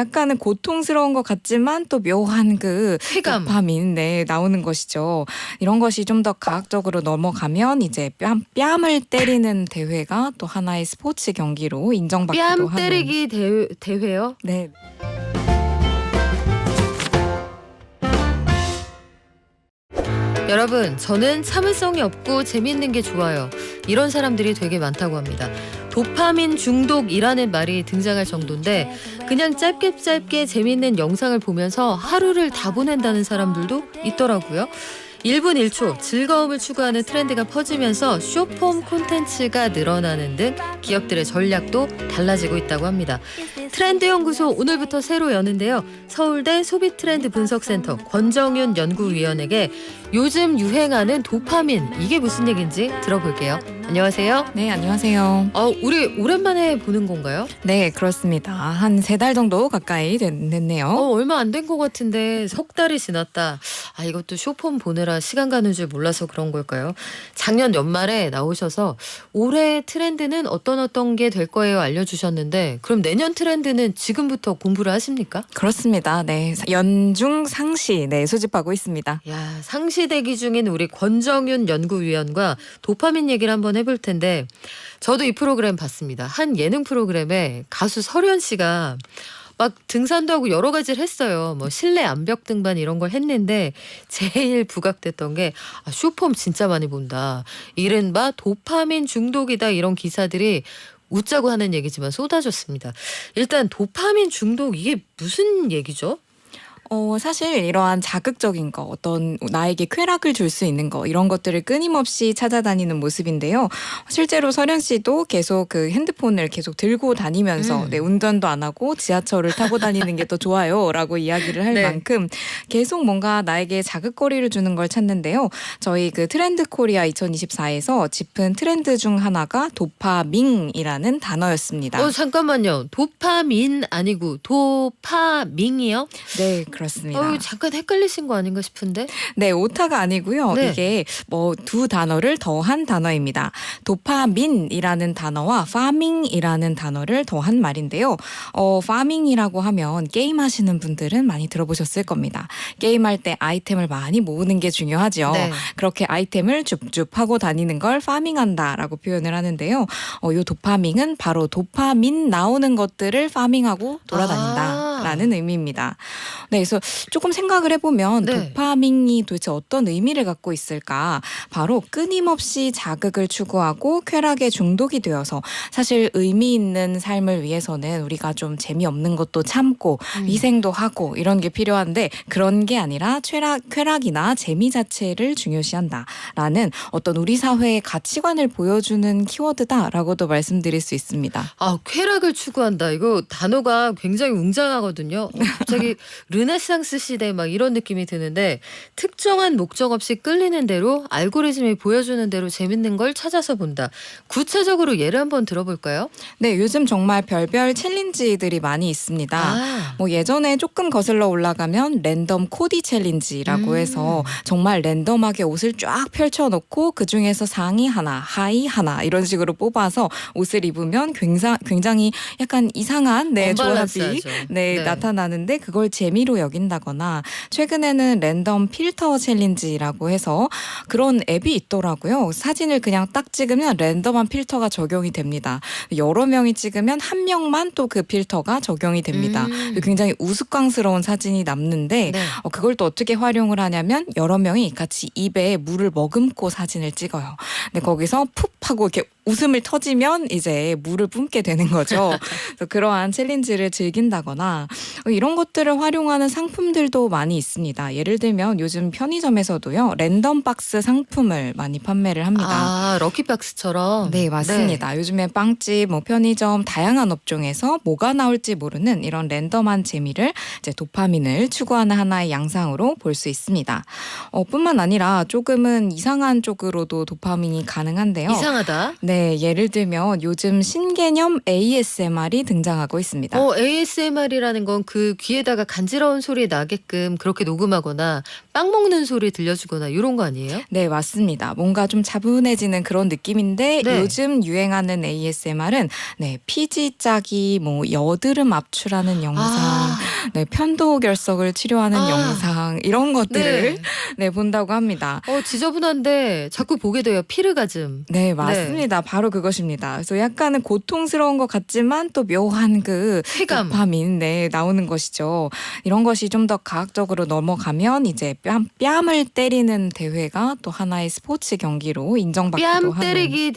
약간은 고통스러운 것 같지만 또 묘한 그 쾌감. 도파민 나오는 것이죠. 이런 것이 좀 더 과학적으로 넘어가면 이제 뺨을 때리는 대회가 또 하나의 스포츠 경기로 인정받기도 뺨 하는. 때리기 대회요? 네. 여러분, 저는 참을성이 없고 재미있는 게 좋아요. 이런 사람들이 되게 많다고 합니다. 도파민 중독이라는 말이 등장할 정도인데 그냥 짧게 재미있는 영상을 보면서 하루를 다 보낸다는 사람들도 있더라고요. 1분 1초 즐거움을 추구하는 트렌드가 퍼지면서 쇼폼 콘텐츠가 늘어나는 등 기업들의 전략도 달라지고 있다고 합니다. 트렌드 연구소 오늘부터 새로 여는데요. 서울대 소비트렌드 분석센터 권정윤 연구위원에게 요즘 유행하는 도파민, 이게 무슨 얘기인지 들어볼게요. 안녕하세요. 네, 안녕하세요. 우리 오랜만에 보는 건가요? 네, 그렇습니다. 한 3달 정도 가까이 됐네요. 얼마 안 된 것 같은데 석 달이 지났다. 이것도 쇼폼 보느라 시간 가는 줄 몰라서 그런 걸까요? 작년 연말에 나오셔서 올해 트렌드는 어떤 게 될 거예요 알려주셨는데 그럼 내년 트렌드는 지금부터 공부를 하십니까? 그렇습니다. 네, 연중 상시 수집하고 있습니다. 야, 상시 대기 중인 우리 권정윤 연구위원과 도파민 얘기를 한번 해볼 텐데 저도 이 프로그램 봤습니다. 한 예능 프로그램에 가수 설현 씨가 막 등산도 하고 여러 가지를 했어요. 뭐 실내 암벽 등반 이런 걸 했는데 제일 부각됐던 게 쇼폼 진짜 많이 본다. 이른바 도파민 중독이다 이런 기사들이 웃자고 하는 얘기지만 쏟아졌습니다. 일단 도파민 중독 이게 무슨 얘기죠? 사실 이러한 자극적인 거, 어떤 나에게 쾌락을 줄 수 있는 거 이런 것들을 끊임없이 찾아다니는 모습인데요. 실제로 설현 씨도 계속 그 핸드폰을 계속 들고 다니면서 운전도 안 하고 지하철을 타고 다니는 게 더 좋아요라고 이야기를 할 네. 만큼 계속 뭔가 나에게 자극거리를 주는 걸 찾는데요. 저희 그 트렌드 코리아 2024에서 짚은 트렌드 중 하나가 도파민이라는 단어였습니다. 잠깐만요. 도파민 아니고 도파민이요? 네, 그렇습니다. 잠깐 헷갈리신 거 아닌가 싶은데. 네, 오타가 아니고요. 네. 이게 두 단어를 더한 단어입니다. 도파민이라는 단어와 파밍이라는 단어를 더한 말인데요. 파밍이라고 하면 게임하시는 분들은 많이 들어보셨을 겁니다. 게임할 때 아이템을 많이 모으는 게 중요하죠. 네. 그렇게 아이템을 줍줍 하고 다니는 걸 파밍한다라고 표현을 하는데요. 이 도파민은 바로 도파민 나오는 것들을 파밍하고 돌아다닌다라는 의미입니다. 네, 그래서 조금 생각을 해보면 네. 도파민이 도대체 어떤 의미를 갖고 있을까? 바로 끊임없이 자극을 추구하고 쾌락에 중독이 되어서 사실 의미 있는 삶을 위해서는 우리가 좀 재미없는 것도 참고 위생도 하고 이런 게 필요한데 그런 게 아니라 쾌락이나 재미 자체를 중요시한다라는 어떤 우리 사회의 가치관을 보여주는 키워드다라고도 말씀드릴 수 있습니다. 쾌락을 추구한다. 이거 단어가 굉장히 웅장하거든요. 갑자기 르네상스 시대 막 이런 느낌이 드는데 특정한 목적 없이 끌리는 대로 알고리즘이 보여주는 대로 재밌는 걸 찾아서 본다. 구체적으로 예를 한번 들어볼까요? 네, 요즘 정말 별별 챌린지들이 많이 있습니다. 예전에 조금 거슬러 올라가면 랜덤 코디 챌린지라고 해서 정말 랜덤하게 옷을 쫙 펼쳐놓고 그중에서 상의 하나, 하의 하나 이런 식으로 뽑아서 옷을 입으면 굉장히 약간 이상한 조합이 나타나는데 그걸 재미로 여긴다거나 최근에는 랜덤 필터 챌린지라고 해서 그런 앱이 있더라고요. 사진을 그냥 딱 찍으면 랜덤한 필터가 적용이 됩니다. 여러 명이 찍으면 한 명만 또 그 필터가 적용이 됩니다. 굉장히 우스꽝스러운 사진이 남는데 그걸 또 어떻게 활용을 하냐면 여러 명이 같이 입에 물을 머금고 사진을 찍어요. 근데 거기서 푹 하고 이렇게 웃음을 터지면 이제 물을 뿜게 되는 거죠. 그래서 그러한 챌린지를 즐긴다거나 이런 것들을 활용하는 상품들도 많이 있습니다. 예를 들면 요즘 편의점에서도요. 랜덤 박스 상품을 많이 판매를 합니다. 럭키박스처럼. 네, 맞습니다. 요즘에 빵집, 편의점 다양한 업종에서 뭐가 나올지 모르는 이런 랜덤한 재미를 이제 도파민을 추구하는 하나의 양상으로 볼 수 있습니다. 뿐만 아니라 조금은 이상한 쪽으로도 도파민이 가능한데요. 이상하다. 네. 네, 예를 들면 요즘 신개념 ASMR이 등장하고 있습니다. ASMR이라는 건 그 귀에다가 간지러운 소리 나게끔 그렇게 녹음하거나 빵 먹는 소리 들려주거나 이런 거 아니에요? 네, 맞습니다. 뭔가 좀 차분해지는 그런 느낌인데 네. 요즘 유행하는 ASMR은 네, 피지 짜기, 뭐 여드름 압출하는 영상, 아, 네, 편도 결석을 치료하는 아. 영상 이런 것들을 네. 네, 본다고 합니다. 지저분한데 자꾸 보게 돼요. 피르가즘. 네, 맞습니다. 바로 그것입니다. 그래서 약간은 고통스러운 것 같지만 또 묘한 그 쾌감. 도파민 네, 나오는 것이죠. 이런 것이 좀 더 과학적으로 넘어가면 이제 뺨을 때리는 대회가 또 하나의 스포츠 경기로 인정받기도 뺨 하는. 때리기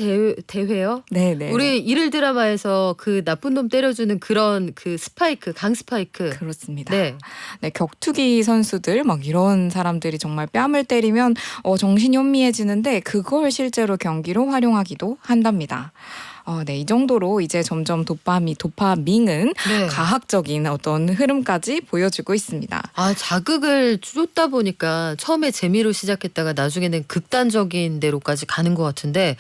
대회요? 네네. 우리 일일 드라마에서 그 나쁜 놈 때려주는 그런 그 스파이크, 강 스파이크. 그렇습니다. 네. 네, 격투기 선수들 막 이런 사람들이 정말 뺨을 때리면 정신이 혼미해지는데 그걸 실제로 경기로 활용하기도 한답니다. 네, 이 정도로 이제 점점 도파민은 네. 과학적인 어떤 흐름까지 보여주고 있습니다. 자극을 쫓다 보니까 처음에 재미로 시작했다가 나중에는 극단적인 데로까지 가는 것 같은데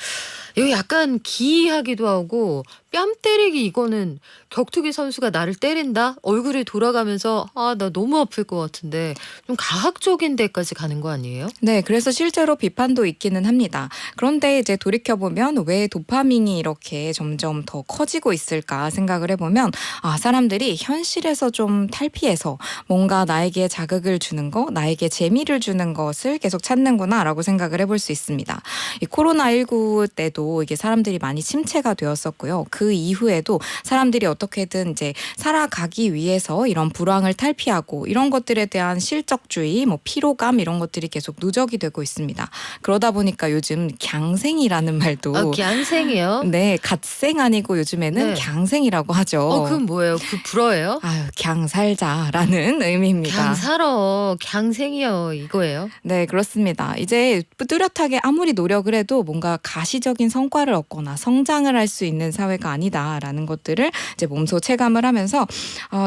이거 약간 기이하기도 하고 뺨 때리기 이거는 격투기 선수가 나를 때린다? 얼굴이 돌아가면서 나 너무 아플 것 같은데 좀 과학적인 데까지 가는 거 아니에요? 네, 그래서 실제로 비판도 있기는 합니다. 그런데 이제 돌이켜보면 왜 도파민이 이렇게 점점 더 커지고 있을까 생각을 해보면 사람들이 현실에서 좀 탈피해서 뭔가 나에게 자극을 주는 거, 나에게 재미를 주는 것을 계속 찾는구나라고 생각을 해볼 수 있습니다. 이 코로나19 때도 이게 사람들이 많이 침체가 되었었고요. 그 이후에도 사람들이 어떻게든 이제 살아가기 위해서 이런 불황을 탈피하고 이런 것들에 대한 실적주의, 뭐 피로감 이런 것들이 계속 누적이 되고 있습니다. 그러다 보니까 요즘 갱생이라는 말도 갱생이요? 네, 갓생 아니고 요즘에는 네. 갱생이라고 하죠. 그건 뭐예요? 그 불어예요? 갱 살자라는 의미입니다. 갱 살어, 갱생이요 이거예요? 네, 그렇습니다. 이제 뚜렷하게 아무리 노력을 해도 뭔가 가시적인 성과를 얻거나 성장을 할 수 있는 사회가 아니다라는 것들을 이제 몸소 체감을 하면서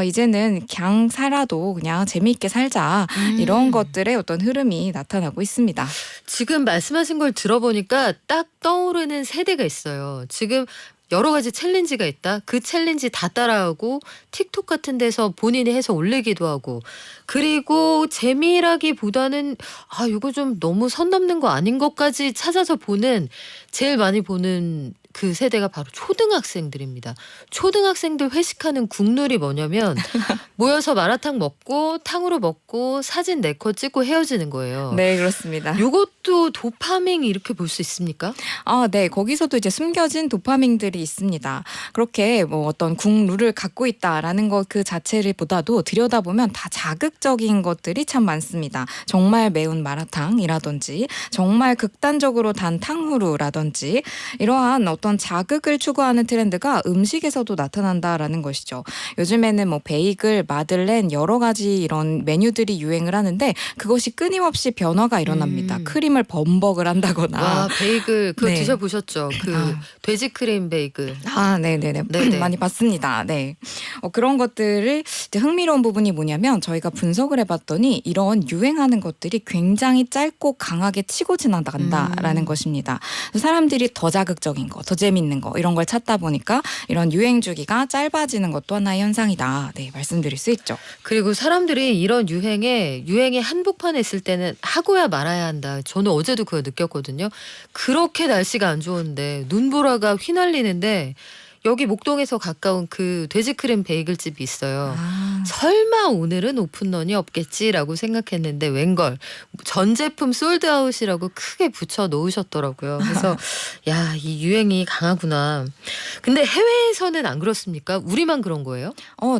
이제는 그냥 살아도 그냥 재미있게 살자 이런 것들의 어떤 흐름이 나타나고 있습니다. 지금 말씀하신 걸 들어보니까 딱 떠오르는 세대가 있어요. 지금 여러 가지 챌린지가 있다. 그 챌린지 다 따라하고 틱톡 같은 데서 본인이 해서 올리기도 하고 그리고 재미라기보다는 이거 좀 너무 선 넘는 거 아닌 것까지 찾아서 보는 제일 많이 보는 그 세대가 바로 초등학생들입니다. 초등학생들 회식하는 국룰이 뭐냐면 모여서 마라탕 먹고 탕후루 먹고 사진 4컷 찍고 헤어지는 거예요. 네, 그렇습니다. 요것도 도파민 이렇게 볼 수 있습니까? 네, 거기서도 이제 숨겨진 도파민들이 있습니다. 그렇게 뭐 어떤 국룰을 갖고 있다라는 것 그 자체를 보다도 들여다보면 다 자극적인 것들이 참 많습니다. 정말 매운 마라탕이라든지 정말 극단적으로 단 탕후루라든지 이러한 어떤 자극을 추구하는 트렌드가 음식에서도 나타난다라는 것이죠. 요즘에는 뭐 베이글, 마들렌 여러 가지 이런 메뉴들이 유행을 하는데 그것이 끊임없이 변화가 일어납니다. 크림을 범벅을 한다거나. 베이글 그거 네. 드셔보셨죠? 그 돼지 크림 베이글. 네네네. 네네. 많이 봤습니다. 네. 그런 것들을 이제 흥미로운 부분이 뭐냐면 저희가 분석을 해봤더니 이런 유행하는 것들이 굉장히 짧고 강하게 치고 지나간다라는 것입니다. 사람들이 더 자극적인 거, 더 재밌는 거 이런 걸 찾다 보니까 이런 유행 주기가 짧아지는 것도 하나의 현상이다. 네, 말씀드릴 수 있죠. 그리고 사람들이 이런 유행에 한복판에 있을 때는 하고야 말아야 한다. 저는 어제도 그거 느꼈거든요. 그렇게 날씨가 안 좋은데 눈보라가 휘날리는데 여기 목동에서 가까운 그 돼지크림 베이글집이 있어요. 설마 오늘은 오픈런이 없겠지라고 생각했는데 웬걸 전 제품 솔드아웃이라고 크게 붙여 놓으셨더라고요. 그래서 야, 이 유행이 강하구나. 근데 해외에서는 안 그렇습니까? 우리만 그런 거예요?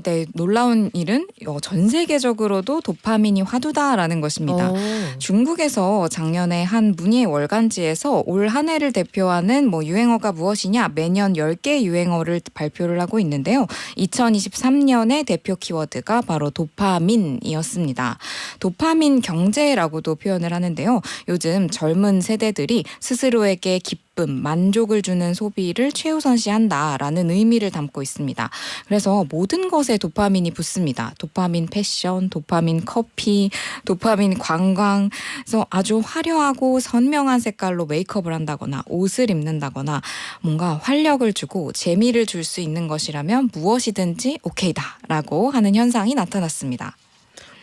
네, 놀라운 일은 전 세계적으로도 도파민이 화두다라는 것입니다. 중국에서 작년에 한 문예 월간지에서 올 한 해를 대표하는 뭐 유행어가 무엇이냐 매년 10개 유행어를 발표를 하고 있는데요. 2023년의 대표 키워드가 바로 도파민이었습니다. 도파민 경제라고도 표현을 하는데요. 요즘 젊은 세대들이 스스로에게 기쁨, 기쁨, 만족을 주는 소비를 최우선시한다라는 의미를 담고 있습니다. 그래서 모든 것에 도파민이 붙습니다. 도파민 패션, 도파민 커피, 도파민 관광. 그래서 아주 화려하고 선명한 색깔로 메이크업을 한다거나 옷을 입는다거나 뭔가 활력을 주고 재미를 줄 수 있는 것이라면 무엇이든지 오케이다라고 하는 현상이 나타났습니다.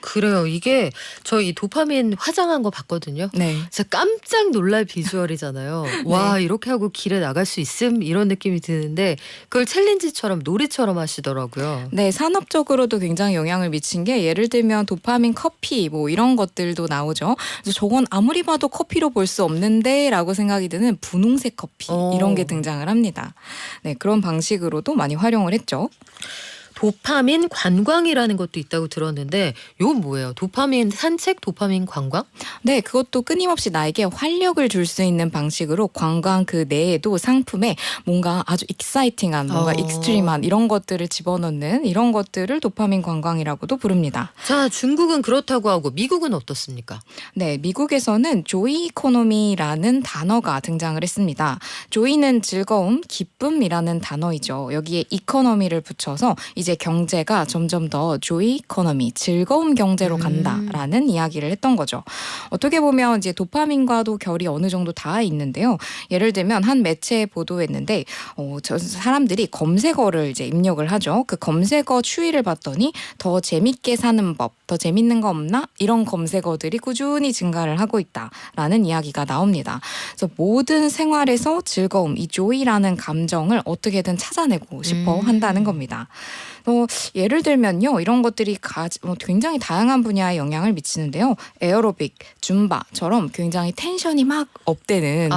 그래요. 이게 저 이 도파민 화장한 거 봤거든요. 네. 진짜 깜짝 놀랄 비주얼이잖아요. 와, 이렇게 하고 길에 나갈 수 있음? 이런 느낌이 드는데 그걸 챌린지처럼 놀이처럼 하시더라고요. 네, 산업적으로도 굉장히 영향을 미친 게 예를 들면 도파민 커피 뭐 이런 것들도 나오죠. 그래서 저건 아무리 봐도 커피로 볼 수 없는데 라고 생각이 드는 분홍색 커피 이런 게 등장을 합니다. 네, 그런 방식으로도 많이 활용을 했죠. 도파민 관광이라는 것도 있다고 들었는데 이건 뭐예요? 도파민 산책, 도파민 관광? 네, 그것도 끊임없이 나에게 활력을 줄 수 있는 방식으로 관광 그 내에도 상품에 뭔가 아주 익사이팅한 뭔가 익스트림한 이런 것들을 집어넣는 이런 것들을 도파민 관광이라고도 부릅니다. 자, 중국은 그렇다고 하고 미국은 어떻습니까? 네, 미국에서는 조이 이코노미라는 단어가 등장을 했습니다. 조이는 즐거움, 기쁨이라는 단어이죠. 여기에 이코노미를 붙여서 이제 경제가 점점 더 조이 이코노미, 즐거움 경제로 간다라는 이야기를 했던 거죠. 어떻게 보면 이제 도파민과도 결이 어느 정도 닿아 있는데요. 예를 들면 한 매체에 보도했는데 사람들이 검색어를 이제 입력을 하죠. 그 검색어 추이를 봤더니 더 재밌게 사는 법, 더 재밌는 거 없나? 이런 검색어들이 꾸준히 증가를 하고 있다라는 이야기가 나옵니다. 그래서 모든 생활에서 즐거움, 이 조이라는 감정을 어떻게든 찾아내고 싶어 한다는 겁니다. 예를 들면요, 이런 것들이 굉장히 다양한 분야에 영향을 미치는데요. 에어로빅, 줌바처럼 굉장히 텐션이 막 업되는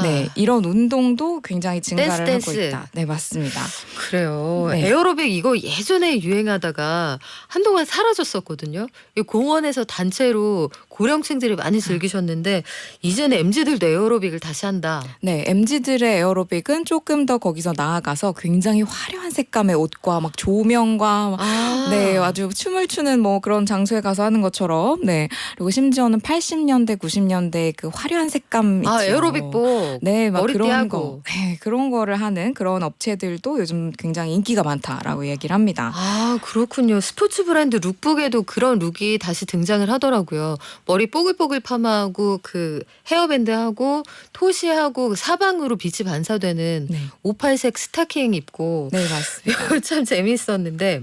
네, 이런 운동도 굉장히 증가를 하고 있다. 네, 맞습니다. 그래요. 네. 에어로빅 이거 예전에 유행하다가 한동안 사라졌었거든요. 이 공원에서 단체로 고령층들이 많이 즐기셨는데 이제는 MZ들도 에어로빅을 다시 한다. 네, MZ들의 에어로빅은 조금 더 거기서 나아가서 굉장히 화려한 색감의 옷과 막 조명과 네, 아주 춤을 추는 뭐 그런 장소에 가서 하는 것처럼 네, 그리고 심지어는 80년대, 90년대 그 화려한 색감 있죠. 에어로빅복. 네, 막 그런 머리띠하고. 거, 네, 그런 거를 하는 그런 업체들도 요즘 굉장히 인기가 많다라고 얘기를 합니다. 그렇군요. 스포츠 브랜드 룩북에도 그런 룩이 다시 등장을 하더라고요. 머리 뽀글뽀글 파마하고 그 헤어밴드하고 토시하고 그 사방으로 빛이 반사되는 네, 오팔색 스타킹 입고 네, 맞습니다. 이거 참 재밌었는데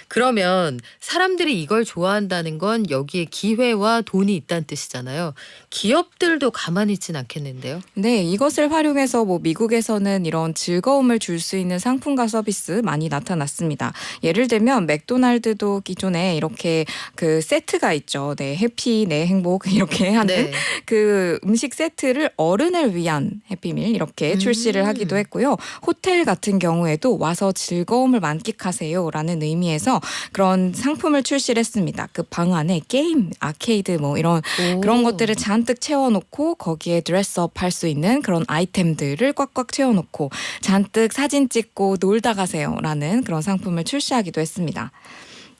그러면 사람들이 이걸 좋아한다는 건 여기에 기회와 돈이 있다는 뜻이잖아요. 기업들도 가만히 있진 않겠는데요. 네, 이것을 활용해서 뭐 미국에서는 이런 즐거움을 줄 수 있는 상품과 서비스 많이 나타났습니다. 예를 들면 맥도날드도 기존에 이렇게 그 세트가 있죠. 네, 해피, 네, 행복 이렇게 하는 그 음식 세트를 어른을 위한 해피밀 이렇게 출시를 하기도 했고요. 호텔 같은 경우에도 와서 즐거움을 만끽하세요라는 의미에서 그런 상품을 출시를 했습니다. 그 방 안에 게임, 아케이드 뭐 이런 그런 것들을 잔뜩 채워놓고 거기에 드레스업 할 수 있는 그런 아이템들을 꽉꽉 채워놓고 잔뜩 사진 찍고 놀다 가세요라는 그런 상품을 출시하기도 했습니다.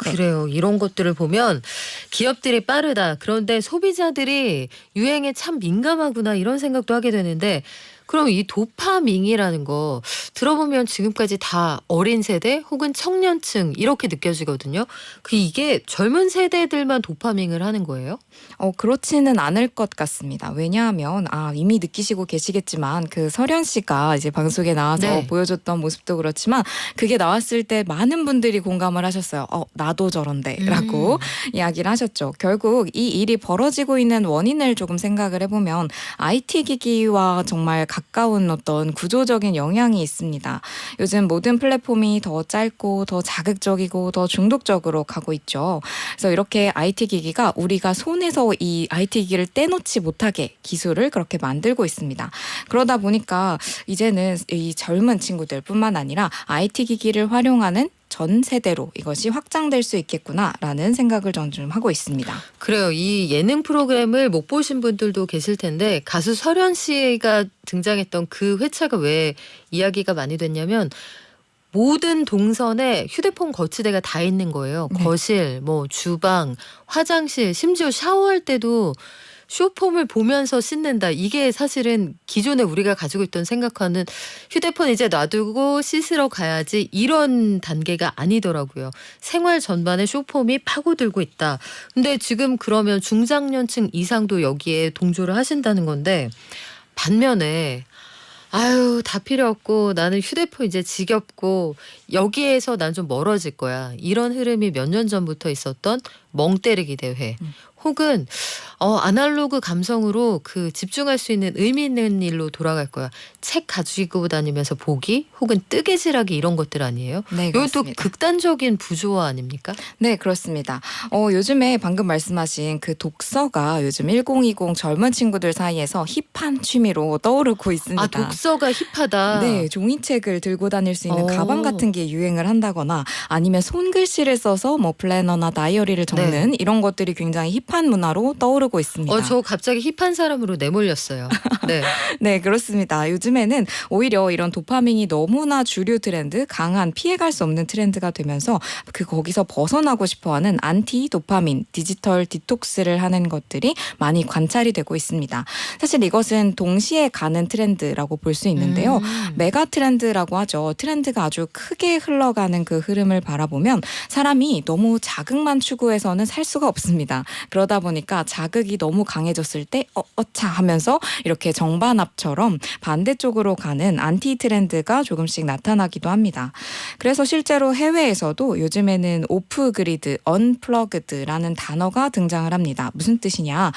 네. 그래요. 이런 것들을 보면 기업들이 빠르다. 그런데 소비자들이 유행에 참 민감하구나 이런 생각도 하게 되는데 그럼 이 도파민이라는 거 들어보면 지금까지 다 어린 세대 혹은 청년층 이렇게 느껴지거든요. 이게 젊은 세대들만 도파민을 하는 거예요? 그렇지는 않을 것 같습니다. 왜냐하면 이미 느끼시고 계시겠지만 그 설현 씨가 이제 방송에 나와서 보여줬던 모습도 그렇지만 그게 나왔을 때 많은 분들이 공감을 하셨어요. 나도 저런데라고 이야기를 하셨죠. 결국 이 일이 벌어지고 있는 원인을 조금 생각을 해보면 IT 기기와 정말 가까운 어떤 구조적인 영향이 있습니다. 요즘 모든 플랫폼이 더 짧고 더 자극적이고 더 중독적으로 가고 있죠. 그래서 이렇게 IT 기기가 우리가 손에서 이 IT 기기를 떼놓지 못하게 기술을 그렇게 만들고 있습니다. 그러다 보니까 이제는 이 젊은 친구들뿐만 아니라 IT 기기를 활용하는 전 세대로 이것이 확장될 수 있겠구나라는 생각을 전 좀 하고 있습니다. 그래요. 이 예능 프로그램을 못 보신 분들도 계실 텐데 가수 설현 씨가 등장했던 그 회차가 왜 이야기가 많이 됐냐면 모든 동선에 휴대폰 거치대가 다 있는 거예요. 네. 거실, 뭐 주방, 화장실, 심지어 샤워할 때도 쇼폼을 보면서 씻는다. 이게 사실은 기존에 우리가 가지고 있던 생각하는 휴대폰 이제 놔두고 씻으러 가야지 이런 단계가 아니더라고요. 생활 전반에 쇼폼이 파고들고 있다. 근데 지금 그러면 중장년층 이상도 여기에 동조를 하신다는 건데 반면에 아유 다 필요 없고 나는 휴대폰 이제 지겹고 여기에서 난 좀 멀어질 거야. 이런 흐름이 몇 년 전부터 있었던 멍 때리기 대회. 혹은 아날로그 감성으로 그 집중할 수 있는 의미 있는 일로 돌아갈 거야. 책 가지고 다니면서 보기 혹은 뜨개질하기 이런 것들 아니에요? 네, 이것도 그렇습니다. 극단적인 부조화 아닙니까? 네, 그렇습니다. 요즘에 방금 말씀하신 그 독서가 요즘 1020 젊은 친구들 사이에서 힙한 취미로 떠오르고 있습니다. 아 독서가 힙하다. 네, 종이책을 들고 다닐 수 있는 오. 가방 같은 게 유행을 한다거나 아니면 손글씨를 써서 뭐 플래너나 다이어리를 적는 이런 것들이 굉장히 힙한 문화로 떠오르고 있습니다. 저 갑자기 힙한 사람으로 내몰렸어요. 네. 네, 그렇습니다. 요즘에는 오히려 이런 도파민이 너무나 주류 트렌드, 강한 피해갈 수 없는 트렌드가 되면서 거기서 벗어나고 싶어하는 안티 도파민, 디지털 디톡스를 하는 것들이 많이 관찰이 되고 있습니다. 사실 이것은 동시에 가는 트렌드라고 볼 수 있는데요. 메가 트렌드라고 하죠. 트렌드가 아주 크게 흘러가는 그 흐름을 바라보면 사람이 너무 자극만 추구해서는 살 수가 없습니다. 그러다 보니까 자극이 너무 강해졌을 때 어차 하면서 이렇게 정반합처럼 반대쪽으로 가는 안티 트렌드가 조금씩 나타나기도 합니다. 그래서 실제로 해외에서도 요즘에는 오프 그리드, 언플러그드라는 단어가 등장을 합니다. 무슨 뜻이냐?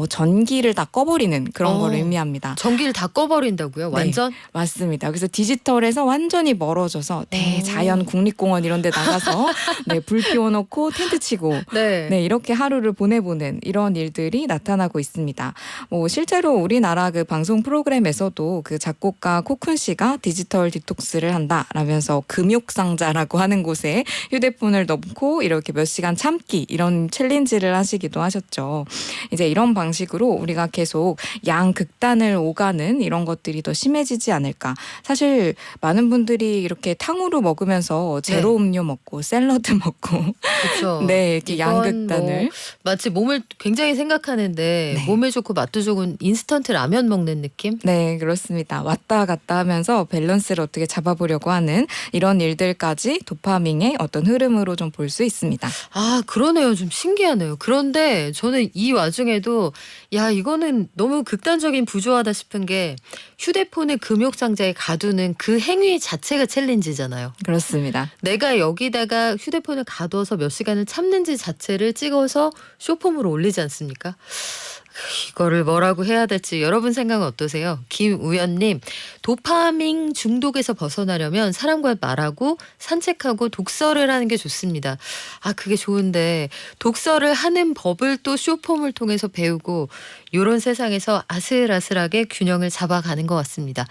전기를 다 꺼버리는 그런 걸 의미합니다. 전기를 다 꺼버린다고요? 완전? 네, 맞습니다. 그래서 디지털에서 완전히 멀어져서 대자연 국립공원 이런 데 나가서 불 피워놓고 텐트 치고 네. 이렇게 하루를 보내보는 이런 일들이 나타나고 있습니다. 실제로 우리나라 그 방송 프로그램에서도 그 작곡가 코쿤 씨가 디지털 디톡스를 한다라면서 금욕상자라고 하는 곳에 휴대폰을 넣고 이렇게 몇 시간 참기 이런 챌린지를 하시기도 하셨죠. 이제 이런 방식으로 우리가 계속 양극단을 오가는 이런 것들이 더 심해지지 않을까. 사실 많은 분들이 이렇게 탕후루 먹으면서 제로 음료 먹고 샐러드 먹고 그렇죠. 네, 이렇게 양극단을 마치 몸을 굉장히 생각하는데 네. 몸에 좋고 맛도 좋은 인스턴트 라면 먹는 느낌? 네, 그렇습니다. 왔다 갔다 하면서 밸런스를 어떻게 잡아보려고 하는 이런 일들까지 도파민의 어떤 흐름으로 좀 볼 수 있습니다. 아 그러네요. 좀 신기하네요. 그런데 저는 이 와중에도 야 이거는 너무 극단적인 부조하다 싶은 게 휴대폰을 금욕상자에 가두는 그 행위 자체가 챌린지잖아요. 그렇습니다. 내가 여기다가 휴대폰을 가둬서 몇 시간을 참는지 자체를 찍어서 쇼폼으로 올리지 않습니까? 이거를 뭐라고 해야 될지 여러분 생각은 어떠세요? 김우연님, 도파민 중독에서 벗어나려면 사람과 말하고 산책하고 독서를 하는 게 좋습니다. 아 그게 좋은데 독서를 하는 법을 또 쇼폼을 통해서 배우고 이런 세상에서 아슬아슬하게 균형을 잡아가는 것 같습니다.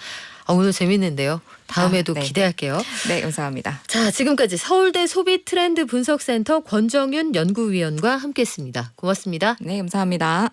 오늘 재밌는데요. 다음에도 네. 기대할게요. 네, 감사합니다. 자, 지금까지 서울대 소비 트렌드 분석센터 권정윤 연구위원과 함께했습니다. 고맙습니다. 네, 감사합니다.